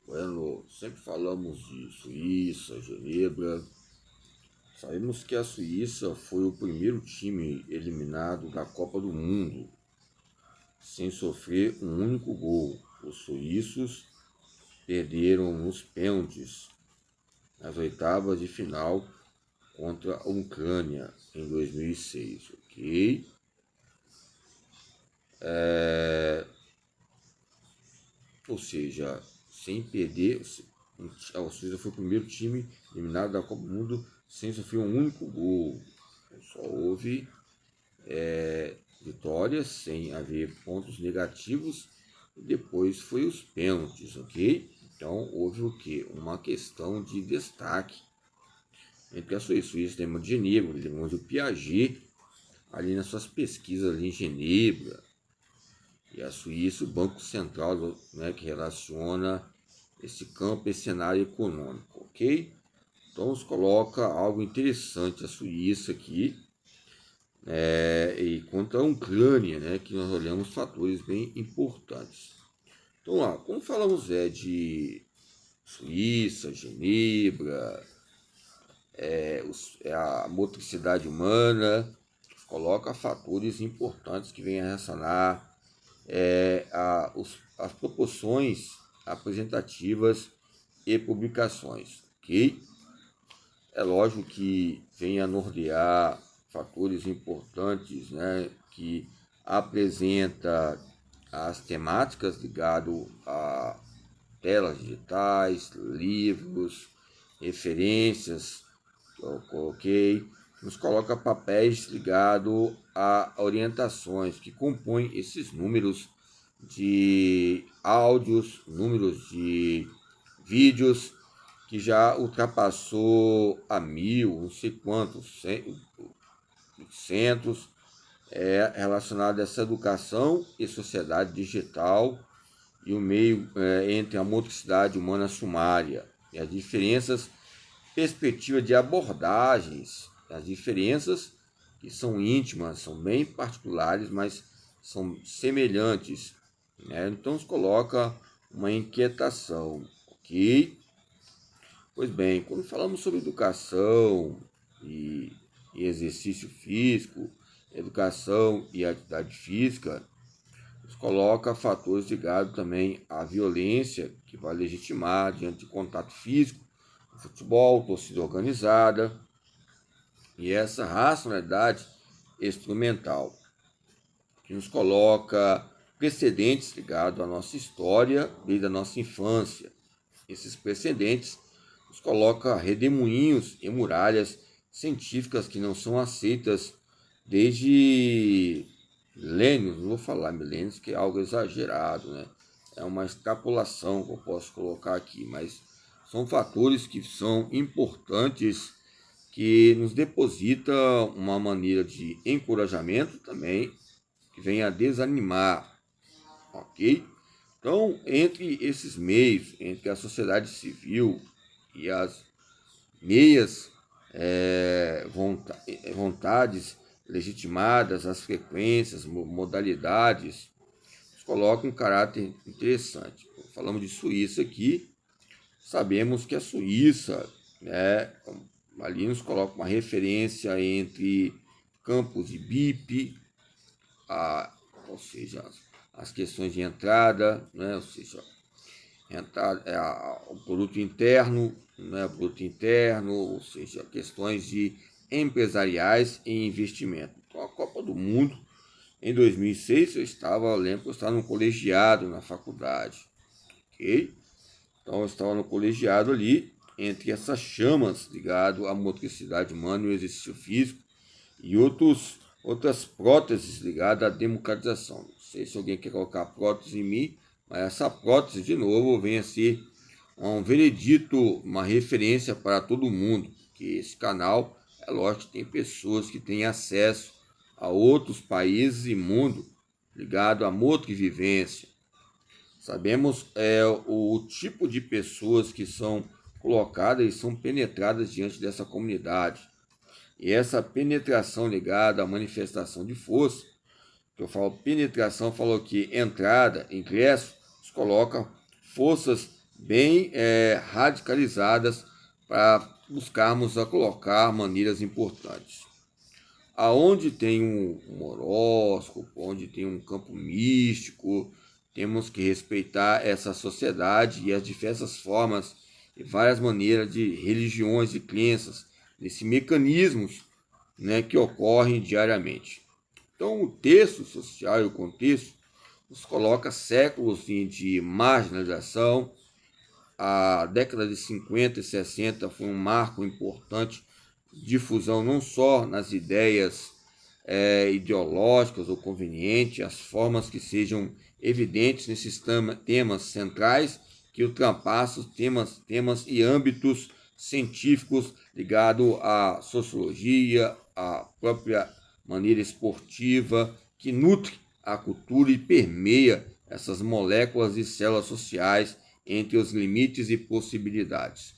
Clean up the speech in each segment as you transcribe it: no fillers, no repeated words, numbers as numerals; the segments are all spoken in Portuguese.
Bueno, sempre falamos de Suíça, Genebra. Sabemos que a Suíça foi o primeiro time eliminado da Copa do Mundo, sem sofrer um único gol. Os suíços perderam nos pênaltis nas oitavas de final contra a Ucrânia em 2006, ok? Ou seja, sem perder, a Suíça foi o primeiro time eliminado da Copa do Mundo sem sofrer um único gol. Só houve vitórias sem haver pontos negativos e depois foi os pênaltis, ok? Então houve o que? Uma questão de destaque entre a Suíça, lembrando de Genebra, lembrando de Piaget, ali nas suas pesquisas ali em Genebra, e a Suíça, o Banco Central, né, que relaciona esse campo, esse cenário econômico, ok? Então nos coloca algo interessante a Suíça aqui, e contra a Ucrânia, né, que nós olhamos fatores bem importantes. Então lá, quando falamos de Suíça, Genebra, a motricidade humana, coloca fatores importantes que vêm a relacionar as proporções apresentativas e publicações, ok? É lógico que vem a nortear fatores importantes, né, que apresenta as temáticas ligadas a telas digitais, livros, referências que eu coloquei, nos coloca papéis ligados a orientações que compõem esses números de áudios, números de vídeos que já ultrapassou a 1000, não sei quantos, 800, relacionado a essa educação e sociedade digital e o meio entre a motricidade humana sumária e as diferenças, perspectiva de abordagens, as diferenças que são íntimas, são bem particulares, mas são semelhantes, né? Então se coloca uma inquietação, ok? Pois bem, quando falamos sobre educação e exercício físico, educação e atividade física, nos coloca fatores ligados também à violência, que vai legitimar diante de contato físico, futebol, torcida organizada, e essa racionalidade instrumental, que nos coloca precedentes ligados à nossa história desde a nossa infância. Esses precedentes nos coloca redemoinhos e muralhas científicas que não são aceitas desde milênios, não vou falar milênios, que é algo exagerado, né? É uma extrapolação que eu posso colocar aqui, mas são fatores que são importantes, que nos deposita uma maneira de encorajamento também, que vem a desanimar, ok? Então, entre esses meios, entre a sociedade civil e as meias vontades legitimadas, as frequências, modalidades, coloca um caráter interessante. Falamos de Suíça aqui, sabemos que a Suíça, né, ali nos coloca uma referência entre campos de BIP, ou seja, as questões de entrada, né, ou seja, o produto interno, né, produto interno, ou seja, questões de empresariais e investimento. Então, a Copa do Mundo, em 2006, eu lembro que eu estava no colegiado na faculdade, ok? Então, eu estava no colegiado ali, entre essas chamas ligado à motricidade humana e o exercício físico e outras próteses ligadas à democratização. Não sei se alguém quer colocar prótese em mim, mas essa prótese, de novo, vem a ser um veredito, uma referência para todo mundo, que esse canal, é lógico que tem pessoas que têm acesso a outros países e mundo ligado à motrivivência. Sabemos o tipo de pessoas que são colocadas e são penetradas diante dessa comunidade. E essa penetração ligada à manifestação de força, que eu falo penetração, falou que entrada, ingresso, se coloca forças bem radicalizadas para buscarmos a colocar maneiras importantes. Aonde tem um horóscopo, onde tem um campo místico, temos que respeitar essa sociedade e as diversas formas e várias maneiras de religiões e crenças, desses mecanismos, né, que ocorrem diariamente. Então, o texto social e o contexto nos coloca séculos de marginalização. A década de 50 e 60 foi um marco importante de difusão não só nas ideias ideológicas ou convenientes, as formas que sejam evidentes nesses temas centrais que ultrapassam temas e âmbitos científicos ligados à sociologia, à própria maneira esportiva, que nutre a cultura e permeia essas moléculas e células sociais entre os limites e possibilidades.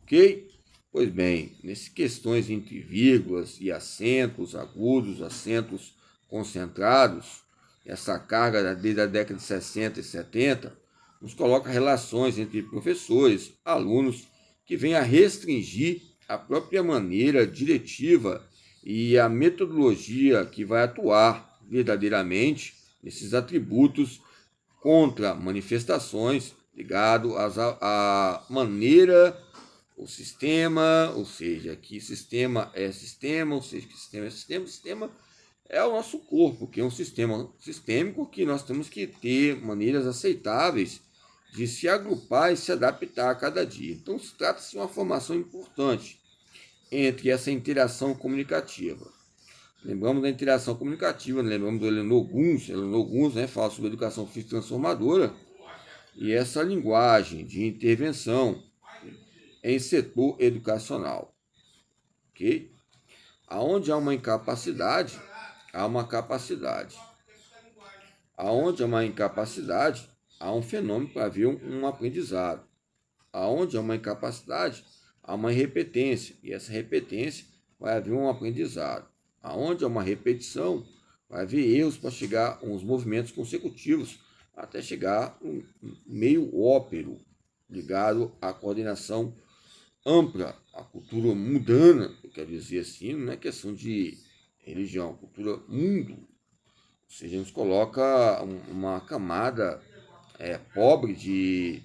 Ok? Pois bem, nessas questões entre vírgulas e acentos agudos, acentos concentrados, essa carga desde a década de 60 e 70 nos coloca relações entre professores, alunos, que vêm a restringir a própria maneira diretiva e a metodologia que vai atuar verdadeiramente nesses atributos contra manifestações ligadas à maneira, o sistema, ou seja, que sistema é sistema, ou seja, que sistema é sistema, sistema é o nosso corpo, que é um sistema sistêmico que nós temos que ter maneiras aceitáveis de se agrupar e se adaptar a cada dia. Então, se trata-se de uma formação importante entre essa interação comunicativa. Lembramos da interação comunicativa, lembramos do Eleanor Guns, né, fala sobre educação física transformadora, e essa linguagem de intervenção em setor educacional. Ok? Aonde há uma incapacidade, há uma capacidade. Aonde há uma incapacidade, há um fenômeno para haver um aprendizado. Aonde há uma incapacidade, há uma repetência, e essa repetência vai haver um aprendizado. Aonde há uma repetição, vai haver erros para chegar a uns movimentos consecutivos, até chegar um meio ópero, ligado à coordenação ampla, à cultura mundana, eu quero dizer assim, não é questão de religião, cultura mundo. Ou seja, nos coloca uma camada pobre de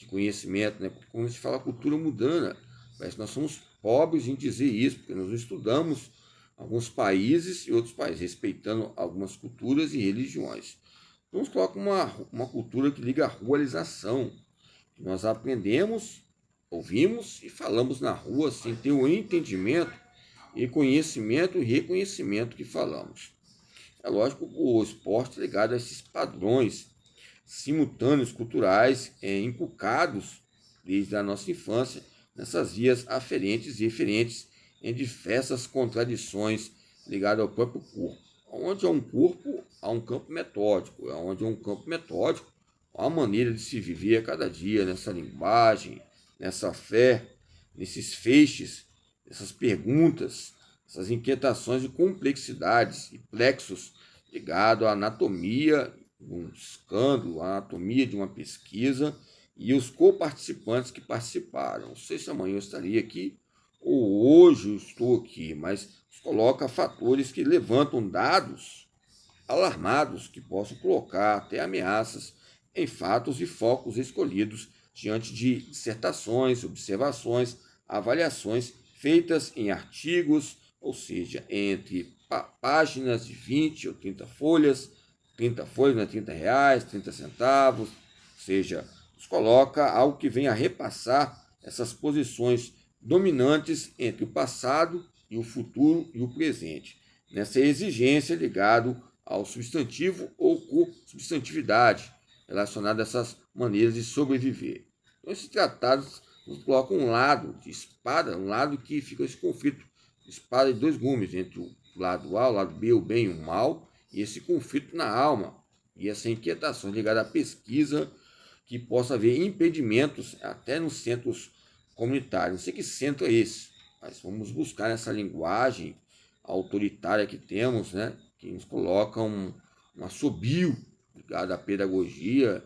conhecimento, né? Porque quando a gente fala cultura mundana, parece que nós somos pobres em dizer isso, porque nós não estudamos alguns países e outros países, respeitando algumas culturas e religiões. Então, nos coloca uma cultura que liga à rualização, que nós aprendemos, ouvimos e falamos na rua sem ter o entendimento e conhecimento e reconhecimento que falamos. É lógico que o esporte é ligado a esses padrões simultâneos culturais inculcados desde a nossa infância nessas vias aferentes e referentes em diversas contradições ligadas ao próprio corpo. Onde há um corpo, há um campo metódico. Onde há um campo metódico, há uma maneira de se viver a cada dia nessa linguagem, nessa fé, nesses feixes, essas perguntas, essas inquietações e complexidades e plexos ligados à anatomia de um escândalo, à anatomia de uma pesquisa e os coparticipantes que participaram. Não sei se amanhã eu estaria aqui ou hoje eu estou aqui, mas coloca fatores que levantam dados alarmados que possam colocar até ameaças em fatos e focos escolhidos diante de dissertações, observações, avaliações feitas em artigos, ou seja, entre páginas de 20 ou 30 folhas, 30 folhas, né, 30 reais, 30 centavos, ou seja, nos coloca algo que vem a repassar essas posições dominantes entre o passado e o futuro e o presente, nessa exigência ligado ao substantivo ou co-substantividade, relacionada a essas maneiras de sobreviver. Então, esses tratados nos colocam um lado de espada, um lado que fica esse conflito de espada de dois gumes, entre o lado A, o lado B, o bem e o mal, e esse conflito na alma, e essa inquietação ligada à pesquisa, que possa haver impedimentos até nos centros comunitários. Não sei que centro é esse, mas vamos buscar essa linguagem autoritária que temos, né, que nos coloca um assobio ligado à pedagogia